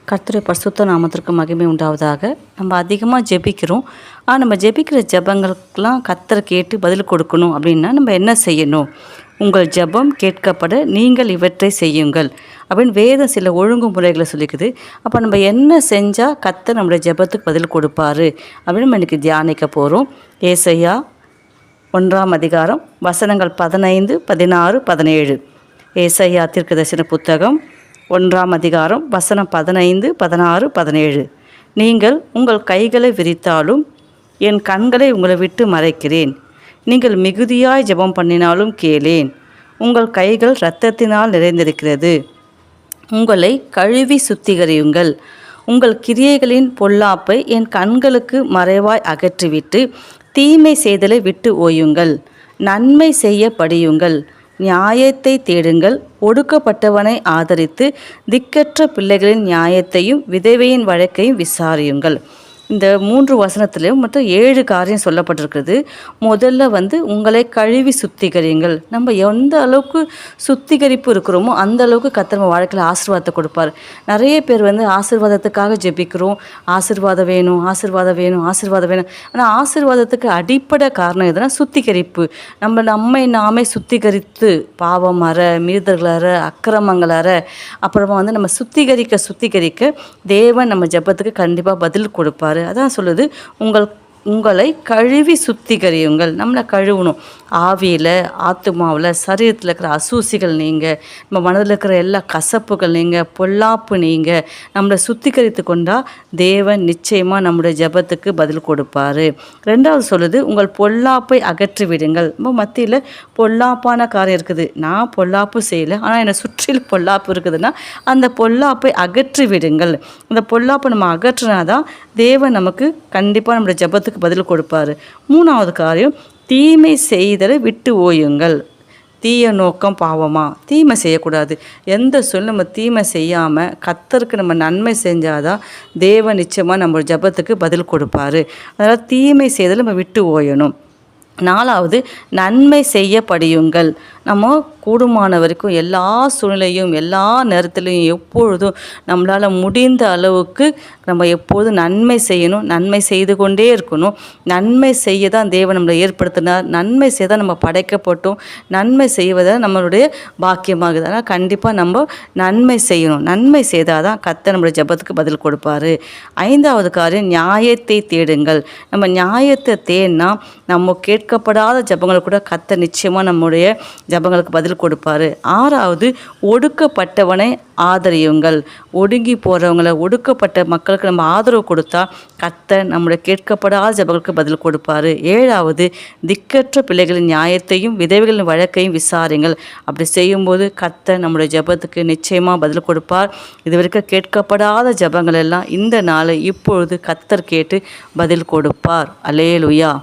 கர்த்தருடைய பரிசுத்த நாமத்திற்கு மகிமை உண்டாவதாக. நம்ம அதிகமாக ஜெபிக்கிறோம். நம்ம ஜெபிக்கிற ஜெபங்களுக்கெல்லாம் கர்த்தர் கேட்டு பதில் கொடுக்கணும் அப்படின்னா நம்ம என்ன செய்யணும்? உங்கள் ஜெபம் கேட்கப்பட நீங்கள் இவற்றை செய்யுங்கள் அப்படின்னு வேதம் சில ஒழுங்குமுறைகளை சொல்லிக்குது. அப்போ நம்ம என்ன செஞ்சால் கர்த்தர் நம்மளுடைய ஜெபத்துக்கு பதில் கொடுப்பாரு அப்படின்னு நம்ம இன்றைக்கி தியானிக்க போகிறோம். ஏசாயா 1ஆம் அதிகாரம் வசனங்கள் 15, 16, 17. ஏசாயா தீர்க்கதரிசன புத்தகம் 1ஆம் அதிகாரம் வசனம் 15, 16, 17. நீங்கள் உங்கள் கைகளை விரித்தாலும் என் கண்களை உங்களை விட்டு மறைக்கிறேன். நீங்கள் மிகுதியாய் ஜெபம் பண்ணினாலும் கேளேன். உங்கள் கைகள் இரத்தத்தினால் நிறைந்திருக்கிறது. உங்களை கழுவி சுத்திகரியுங்கள். உங்கள் கிரியைகளின் பொல்லாப்பை என் கண்களுக்கு மறைவாய் அகற்றிவிட்டு தீமை செய்தலை விட்டு ஓயுங்கள். நன்மை செய்ய படியுங்கள். நியாயத்தை தேடுங்கள். ஒடுக்கப்பட்டவனை ஆதரித்து திக்கற்ற பிள்ளைகளின் நியாயத்தையும் விதவையின் வழக்கையும் விசாரியுங்கள். இந்த 3 வசனத்திலையும் மொத்தம் 7 காரியம் சொல்லப்பட்டிருக்கிறது. முதல்ல உங்களை கழுவி சுத்திகரியுங்கள். நம்ம எந்த அளவுக்கு சுத்திகரிப்பு இருக்கிறோமோ அந்த அளவுக்கு கர்த்தர் நம்ம வாழ்க்கையில் ஆசீர்வாதத்தை கொடுப்பார். நிறைய பேர் ஆசீர்வாதத்துக்காக ஜெபிக்கிறோம். ஆசீர்வாதம் வேணும், ஆசீர்வாதம் வேணும், ஆசீர்வாதம் வேணும். ஆனால் ஆசீர்வாதத்துக்கு அடிப்படை காரணம் எதுனா சுத்திகரிப்பு. நம்மை நாமே சுத்திகரித்து பாவம் அற, மீறுதல்கள் அற, அக்கிரமங்கள் அற, அப்புறமா நம்ம சுத்திகரிக்க தேவன் நம்ம ஜெபத்துக்கு கண்டிப்பாக பதில் கொடுப்பார். அதான் சொல்லுது, உங்களை கழுவி சுத்திகரியுங்கள். நம்மளை கழுவணும். ஆவியில், ஆத்துமாவில், சரீரத்தில் இருக்கிற அசூசிகள் நீங்கள், நம்ம மனதில் இருக்கிற எல்லா கசப்புகள் நீங்கள், பொல்லாப்பு நீங்கள் நம்மளை சுத்திகரித்து கொண்டால் தேவன் நிச்சயமாக நம்முடைய ஜெபத்துக்கு பதில் கொடுப்பார். 2வது சொல்லுது, உங்கள் பொல்லாப்பை அகற்றி விடுங்கள். நம்ம மத்தியில் பொல்லாப்பான காரியம் இருக்குது. நான் பொல்லாப்பு செய்யலை, ஆனால் என்னை சுற்றிலும் பொல்லாப்பு இருக்குதுன்னா அந்த பொல்லாப்பை அகற்றி விடுங்கள். அந்த பொல்லாப்பை நம்ம அகற்றினா தான் தேவன் நமக்கு கண்டிப்பாக நம்முடைய ஜெபத்துக்கு பதில் கொடுப்பார். 3வது காரியம், தீமை செய்தலை விட்டு ஓயுங்கள். தீய நோக்கம் பாவமா? தீமை செய்யக்கூடாது. எந்த சொல்லும் நம்ம தீமை செய்யாமல் கர்த்தருக்கு நம்ம நன்மை செஞ்சாதான் தேவன் நிச்சயமாக நம்ம ஜெபத்துக்கு பதில் கொடுப்பார். அதனால் தீமை செய்தலை நம்ம விட்டு ஓயணும். 4வது, நன்மை செய்ய படியுங்கள். நம்ம கூடுமான வரைக்கும் எல்லா சூழ்நிலையும், எல்லா நேரத்துலையும், எப்பொழுதும் நம்மளால் முடிந்த அளவுக்கு நம்ம எப்போதும் நன்மை செய்யணும். நன்மை செய்து கொண்டே இருக்கணும். நன்மை செய்ய தான் தேவன் நம்மளை ஏற்படுத்தினார். நன்மை செய்ய தான் நம்ம படைக்கப்பட்டோம். நன்மை செய்வதை நம்மளுடைய பாக்கியமாகுது. ஆனால் கண்டிப்பாக நம்ம நன்மை செய்யணும். நன்மை செய்தால் தான் கர்த்தர் நம்மளுடைய ஜெபத்துக்கு பதில் கொடுப்பார். 5வது காரியம், நியாயத்தை தேடுங்கள். நம்ம நியாயத்தை தேடினா நம்ம கேட்கப்படாத ஜெபங்கள் கூட கர்த்தர் நிச்சயமாக நம்முடைய ஜெபங்களுக்கு பதில் கொடுப்பார். 6வது, ஒடுக்கப்பட்டவனை ஆதரியுங்கள். ஒடுங்கி போகிறவங்கள, ஒடுக்கப்பட்ட மக்களுக்கு நம்ம ஆதரவு கொடுத்தா கர்த்தர் நம்முடைய கேட்கப்படாத ஜெபங்களுக்கு பதில் கொடுப்பார். 7வது, திக்கற்ற பிள்ளைகளின் நியாயத்தையும் விதவைகளின் வழக்கையும் விசாரிங்கள். அப்படி செய்யும்போது கர்த்தர் நம்முடைய ஜெபத்துக்கு நிச்சயமாக பதில் கொடுப்பார். இதுவரைக்கும் கேட்கப்படாத ஜெபங்கள் எல்லாம் இந்த நாள் இப்பொழுது கர்த்தர் கேட்டு பதில் கொடுப்பார். அல்லேலூயா.